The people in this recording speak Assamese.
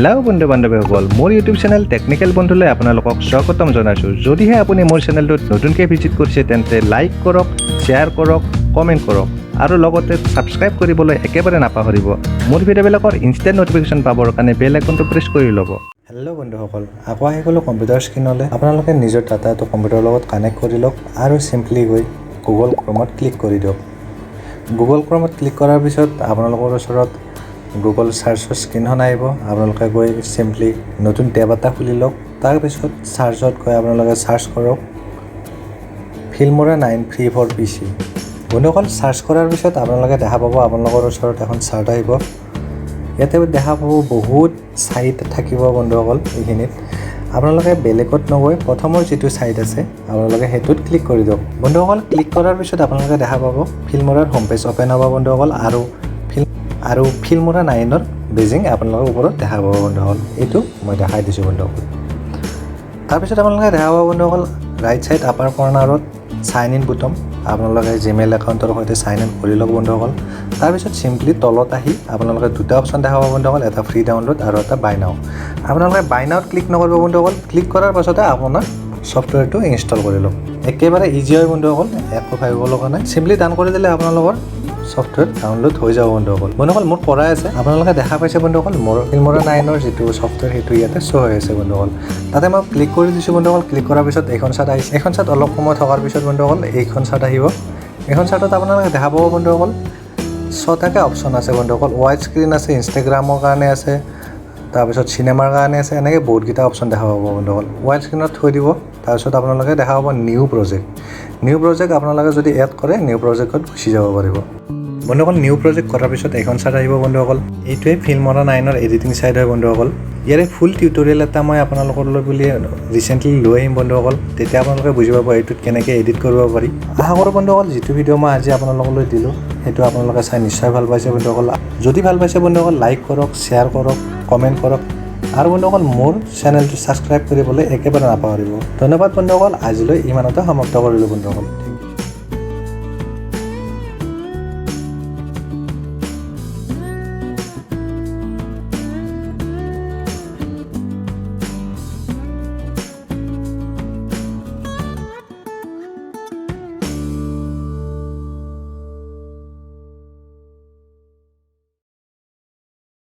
হেল্ল' বন্ধু বান্ধৱীসকল, মোৰ ইউটিউব চেনেল টেকনিকেল বন্ধুলৈ আপোনালোকক স্বাগতম জনাইছোঁ। যদিহে আপুনি মোৰ চেনেলটোত নতুনকৈ ভিজিট কৰিছে তেন্তে লাইক কৰক, শ্বেয়াৰ কৰক, কমেণ্ট কৰক আৰু লগতে ছাবস্ক্ৰাইব কৰিবলৈ একেবাৰে নাপাহৰিব। মোৰ ভিডিঅ'বিলাকৰ ইনষ্টেণ্ট ন'টিফিকেশ্যন পাবৰ কাৰণে বেল আইকনটো প্ৰেছ কৰি ল'ব। হেল্ল' বন্ধুসকল, আকৌ আহি গ'লোঁ কম্পিউটাৰ স্ক্ৰীণলৈ। আপোনালোকে নিজৰ ডাটাটো কম্পিউটাৰৰ লগত কানেক্ট কৰি লওক আৰু চিম্পলি গৈ গুগল ক্ৰমত ক্লিক কৰি দিয়ক। গুগল ক্ৰমত ক্লিক কৰাৰ পিছত আপোনালোকৰ ওচৰত গুগল চাৰ্চৰ স্ক্ৰীণখন আহিব। আপোনালোকে গৈ চিম্পলি নতুন টেব এটা খুলি লওক। তাৰপিছত চাৰ্চত গৈ আপোনালোকে চাৰ্চ কৰক ফিল্মোৰা 9 ফ্ৰী ফৰ PC। বন্ধুসকল, চাৰ্চ কৰাৰ পিছত আপোনালোকে দেখা পাব আপোনালোকৰ ওচৰত এখন চাৰ্ট আহিব। ইয়াতে দেখা পাব বহুত ছাইট থাকিব বন্ধুসকল। এইখিনিত আপোনালোকে বেলেগত নগৈ প্ৰথমৰ যিটো ছাইট আছে আপোনালোকে সেইটোত ক্লিক কৰি দিয়ক। বন্ধুসকল, ক্লিক কৰাৰ পিছত আপোনালোকে দেখা পাব ফিল্মোৰাৰ হোম পেজ অ'পেন হ'ব বন্ধুসকল আৰু ফিল্মোৰা 9ৰ বেজিং আপোনালোকৰ ওপৰত দেখা পাব বন্ধুসকল। এইটো মই দেখাই দিছোঁ বন্ধুসকল। তাৰপিছত আপোনালোকে দেখা পাব বন্ধুসকল ৰাইট ছাইড আপাৰ কৰ্নাৰত চাইন ইন বুটম। আপোনালোকে জিমেইল একাউণ্টৰ সৈতে চাইন ইন কৰি লওক বন্ধুসকল। তাৰপিছত চিম্পলি তলত আহি আপোনালোকে দুটা অপশ্যন দেখা পাব বন্ধুসকল, এটা ফ্ৰী ডাউনলোড আৰু এটা বাই নাও। আপোনালোকে বাই নাওত ক্লিক নকৰিব বন্ধুসকল। ক্লিক কৰাৰ পাছতে আপোনাৰ ছফ্টৱেৰটো ইনষ্টল কৰি লওক। একেবাৰে ইজি হয় বন্ধুসকল, একো ভাবিব লগা নাই। চিম্পলি ডাউন কৰি দিলে আপোনালোকৰ ছফ্টৱেৰ ডাউনলোড হৈ যাব বন্ধুসকল। বন্ধুসকল, মোৰ কৰাই আছে, আপোনালোকে দেখা পাইছে বন্ধুসকল মোৰ ফিল্মোৰা 9ৰ যিটো ছফ্টৱেৰ সেইটো ইয়াতে শ্ব' হৈ আছে বন্ধুসকল। তাতে মই ক্লিক কৰি দিছোঁ বন্ধুসকল। ক্লিক কৰাৰ পিছত এইখন চাৰ্ট আহিছে। এইখন চাৰ্ট অলপ সময় থকাৰ পিছত বন্ধুসকল এইখন চাৰ্ট আহিব। এইখন চাৰ্টত আপোনালোকে দেখা পাব বন্ধুসকল 6টাকৈ অপশ্যন আছে বন্ধুসকল। ৱাইড স্ক্ৰীণ আছে, ইনষ্টাগ্ৰামৰ কাৰণে আছে, তাৰপিছত চিনেমাৰ কাৰণে আছে, এনেকৈ বহুতকেইটা অপশ্যন দেখা পাব বন্ধুসকল। ৱাইড স্ক্ৰীণত থৈ দিব। তাৰপিছত আপোনালোকে দেখা পাব নিউ প্ৰজেক্ট আপোনালোকে যদি এড কৰে নিউ প্ৰজেক্টত গুচি যাব পাৰিব বন্ধুসকল। নিউ প্ৰজেক্ট কৰাৰ পিছত এইখন চাৰ্ট আহিব বন্ধুসকল। এইটোৱে ফিল্মোৰা 9ৰ এডিটিং চাইট হয় বন্ধুসকল। ইয়াৰে ফুল টিউটৰিয়েল এটা মই আপোনালোকলৈ বুলি ৰিচেণ্টলি লৈ আহিম বন্ধুসকল। তেতিয়া আপোনালোকে বুজি পাব এইটোত কেনেকৈ এডিট কৰিব পাৰি। আশা কৰোঁ বন্ধুসকল যিটো ভিডিঅ' মই আজি আপোনালোকলৈ দিলোঁ সেইটো আপোনালোকে চাই নিশ্চয় ভাল পাইছে বন্ধুসকল। যদি ভাল পাইছে বন্ধুসকল লাইক কৰক, শ্বেয়াৰ কৰক, কমেণ্ট কৰক আৰু বন্ধুসকল মোৰ চেনেলটো ছাবস্ক্ৰাইব কৰিবলৈ একেবাৰে নাপাহৰিব। ধন্যবাদ বন্ধুসকল, আজিলৈ ইমানতে সমাপ্ত কৰিলোঁ বন্ধুসকল।